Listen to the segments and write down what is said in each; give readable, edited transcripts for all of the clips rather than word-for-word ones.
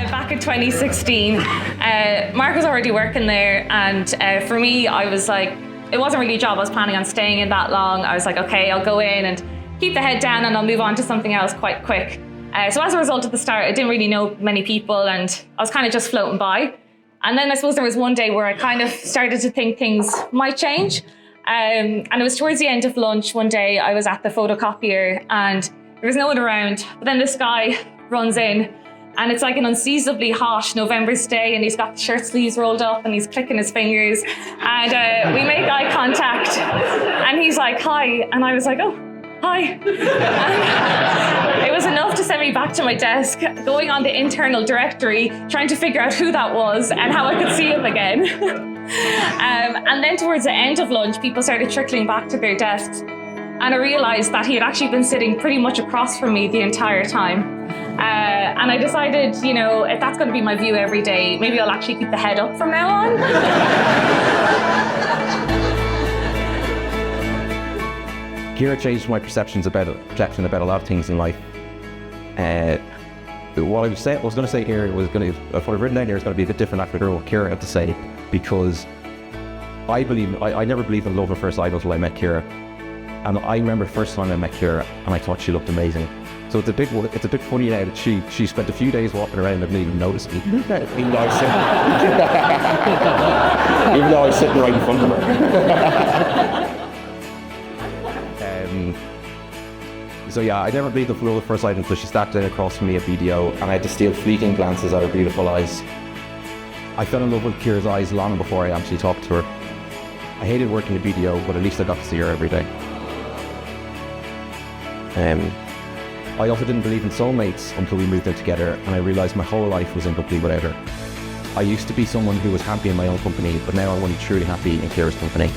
Back in 2016, Mark was already working there, and for me, I was like, it wasn't really a job I was planning on staying in that long. I was like, okay, I'll go in and keep the head down and I'll move on to something else quite quick. So as a result at the start, I didn't really know many people and I was kind of just floating by. And then I suppose there was one day where I kind of started to think things might change. And it was towards the end of lunch one day, I was at the photocopier and there was no one around. But then this guy runs in and it's like an unseasonably hot November's day and he's got the shirt sleeves rolled up and he's clicking his fingers. And we make eye contact and he's like, hi. And I was like, oh, hi. And it was enough to send me back to my desk, going on the internal directory, trying to figure out who that was and how I could see him again. And then towards the end of lunch, people started trickling back to their desks. And I realized that he had actually been sitting pretty much across from me the entire time. And I decided, you know, if that's going to be my view every day, maybe I'll actually keep the head up from now on. Ciara changed my perception about a lot of things in life. What I was going to say here was what I've written down here is going to be a bit different after what Ciara had to say, because I never believed in love at first sight until I met Ciara. And I remember the first time I met Ciara and I thought she looked amazing. So it's a bit funny now that she spent a few days walking around and didn't even notice me. Even though I was sitting right in front of her. So yeah, I never believed in love at first sight until she sat down across from me at BDO and I had to steal fleeting glances at her beautiful eyes. I fell in love with Ciara's eyes long before I actually talked to her. I hated working at BDO, but at least I got to see her every day. I also didn't believe in soulmates until we moved in together, and I realised my whole life was incomplete without her. I used to be someone who was happy in my own company, but now I'm only truly happy in Ciara's company.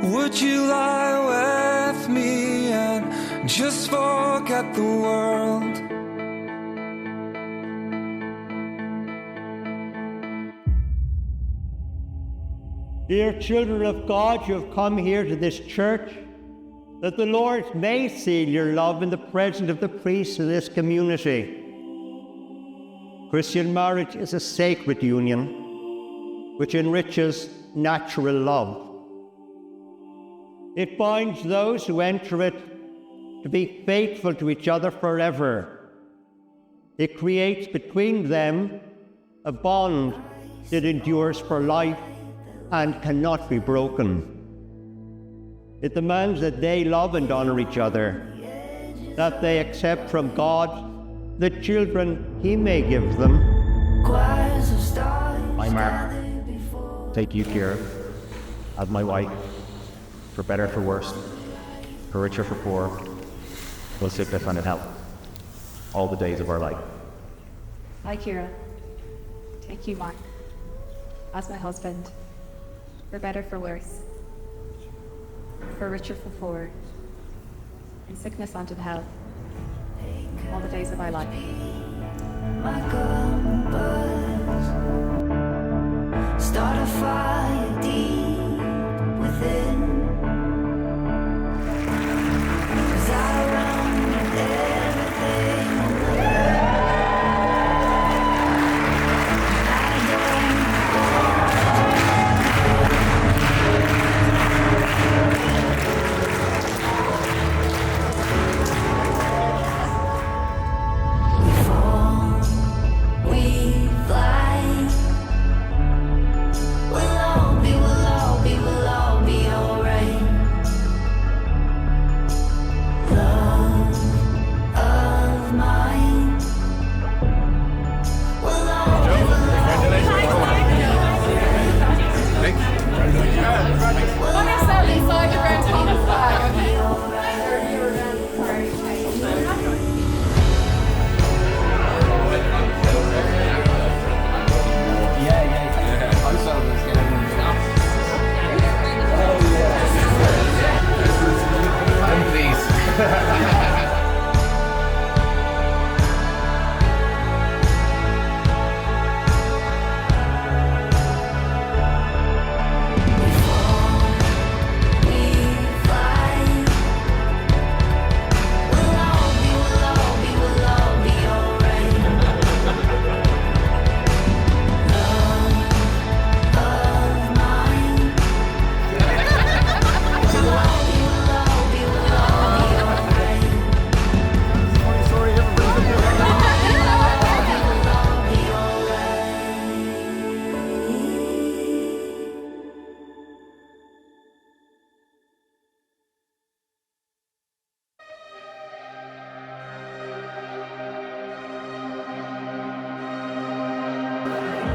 Would you lie with me and just forget the world? Dear children of God, you have come here to this church that the Lord may seal your love in the presence of the priests of this community. Christian marriage is a sacred union which enriches natural love. It binds those who enter it to be faithful to each other forever. It creates between them a bond that endures for life and cannot be broken. It demands that they love and honor each other, that they accept from God the children He may give them. I, Mark, take you, Ciara, as my wife, for better, for worse, for richer, for poor, for sickness and in health, all the days of our life. I, Ciara, take you, Mark, as my husband, for better, for worse, for richer, for poorer, in sickness and in health, all the days of our life. Start a fire deep within. 'Cause I run with everything away.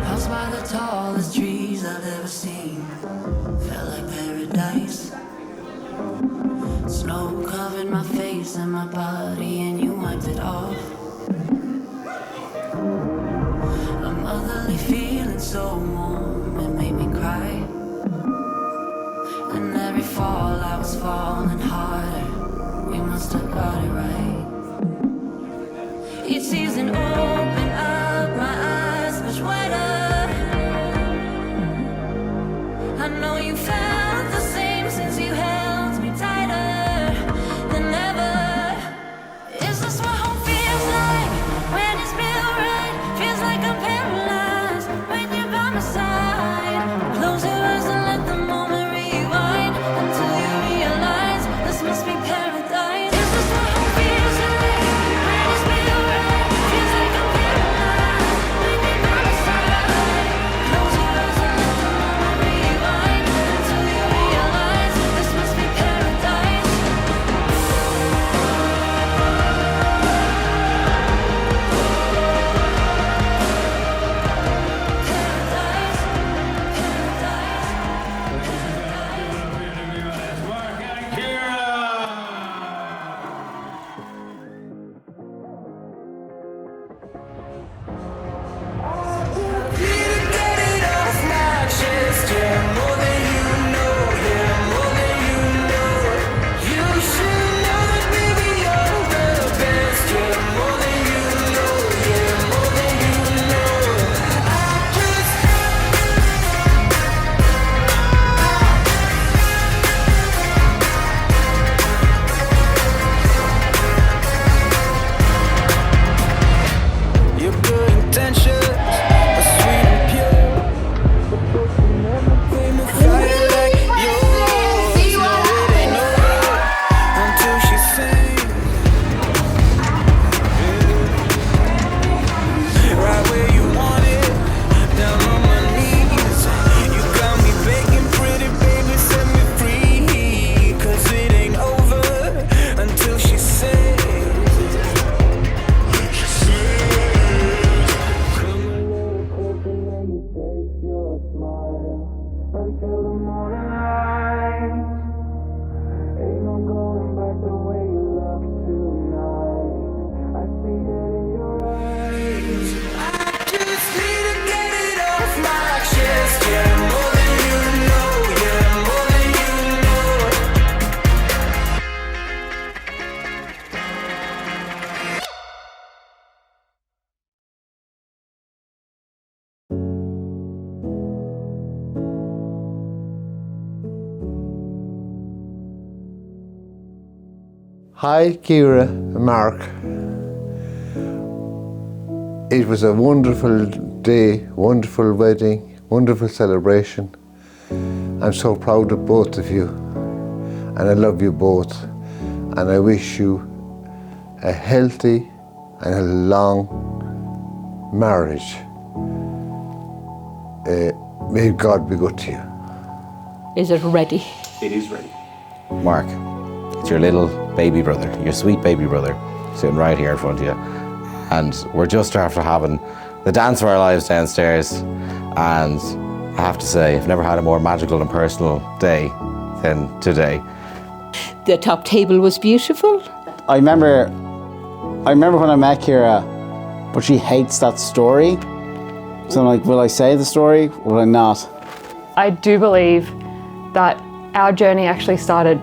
House by the tallest trees I've ever seen. Felt like paradise. Snow covered my face and my body, and you wiped it off. A motherly feeling so warm, it made me cry. And every fall I was falling harder. We must have got it right. Each season opened up my eyes much wider. I know you felt the same since you held me tighter than ever. Is this what home feels like? When it's built right, feels like I'm paralyzed when you're by my side. Close your eyes and let the moment rewind until you realize this must be paradise. Is this what home feels like? When it's built right, feels like I'm paralyzed when you're by my side. Close your eyes and let the moment rewind until you realize this must be Hi, Ciara and Mark. It was a wonderful day, wonderful wedding, wonderful celebration. I'm so proud of both of you, and I love you both, and I wish you a healthy and a long marriage. May God be good to you. Is it ready? It is ready. Mark, it's your little baby brother, your sweet baby brother, sitting right here in front of you. And we're just after having the dance of our lives downstairs. And I have to say, I've never had a more magical and personal day than today. The top table was beautiful. I remember when I met Ciara, but she hates that story. So I'm like, will I say the story or will I not? I do believe that our journey actually started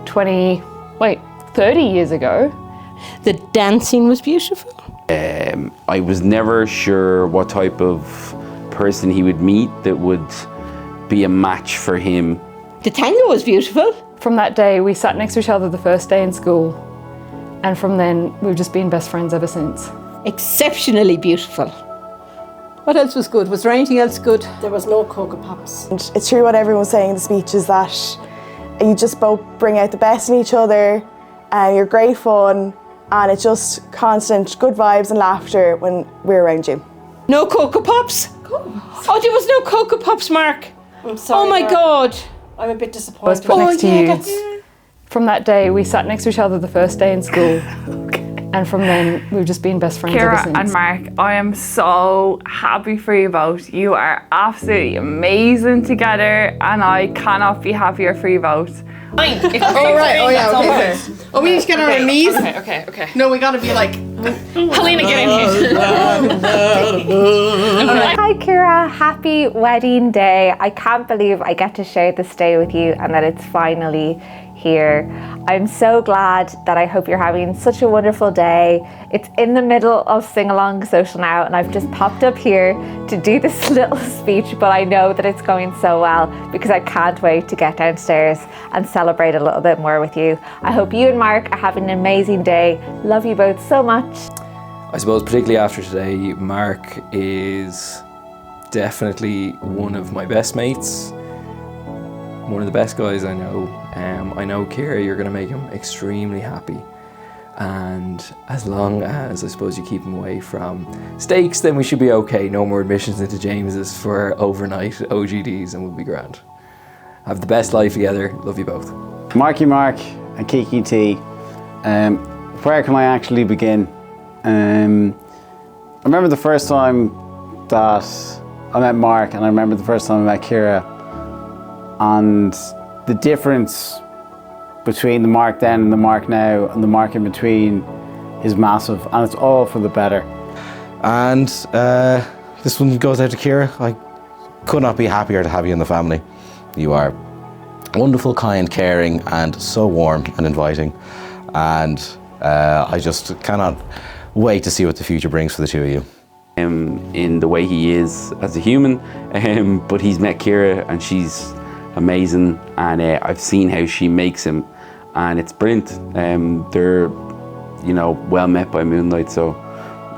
30 years ago. The dancing was beautiful. I was never sure what type of person he would meet that would be a match for him. The tango was beautiful. From that day, we sat next to each other the first day in school. And from then, we've just been best friends ever since. Exceptionally beautiful. What else was good? Was there anything else good? There was no Cocoa Pops. And it's true what everyone was saying in the speech is that you just both bring out the best in each other, and you're great fun, and it's just constant good vibes and laughter when we're around you. No Cocoa Pops? Oh, there was no Cocoa Pops, Mark. I'm sorry. Oh my God. I'm a bit I was disappointed. put next to you. From that day, we sat next to each other the first day in school. And from then, we've just been best friends ever Ciara since. and Mark, I am so happy for you both. You are absolutely amazing together, and I cannot be happier for you both. Oh, right. Oh, yeah. Okay. Oh, we need to get on our knees. Okay. No, we gotta be like. Helena, get in here. Hi Ciara, happy wedding day. I can't believe I get to share this day with you and that it's finally here. I'm so glad that I hope you're having such a wonderful day. It's in the middle of Sing Along Social now and I've just popped up here to do this little speech, but I know that it's going so well because I can't wait to get downstairs and celebrate a little bit more with you. I hope you and Mark are having an amazing day. Love you both so much. I suppose particularly after today, Mark is definitely one of my best mates, one of the best guys I know. I know, Ciara, you're going to make him extremely happy. And as long as, I suppose, you keep him away from steaks, then we should be okay. No more admissions into James's for overnight OGDs and we'll be grand. Have the best life together. Love you both. Marky Mark and Kiki T. Where can I actually begin? I remember the first time that I met Mark, and I remember the first time I met Ciara, and the difference between the Mark then and the Mark now and the Mark in between is massive, and it's all for the better. And this one goes out to Ciara. I could not be happier to have you in the family. You are wonderful, kind, caring, and so warm and inviting. And I just cannot wait to see what the future brings for the two of you. In the way he is as a human, but he's met Ciara and she's amazing, and I've seen how she makes him, and it's brilliant. They're, well met by moonlight, so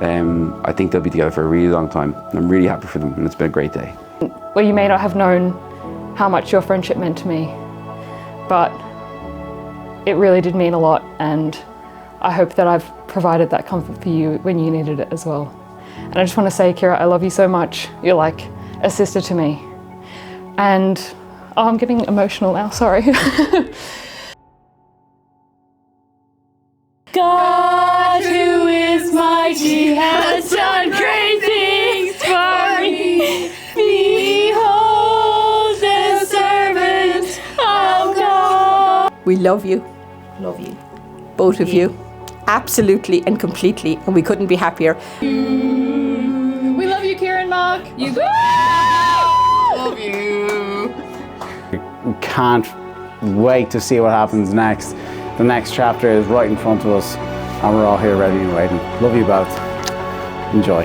I think they'll be together for a really long time. I'm really happy for them, and it's been a great day. Well, you may not have known how much your friendship meant to me, but it really did mean a lot, and I hope that I've provided that comfort for you when you needed it as well. And I just want to say, Ciara, I love you so much. You're like a sister to me. And I'm getting emotional now, sorry. God, who is mighty, has done great things for me. Behold the servant of God. We love you. Love you. Both of you. Absolutely and completely. And we couldn't be happier. We love you, Ciara and Mark. You Love you. We can't wait to see what happens next. The next chapter is right in front of us, and we're all here ready and waiting. Love you both. Enjoy.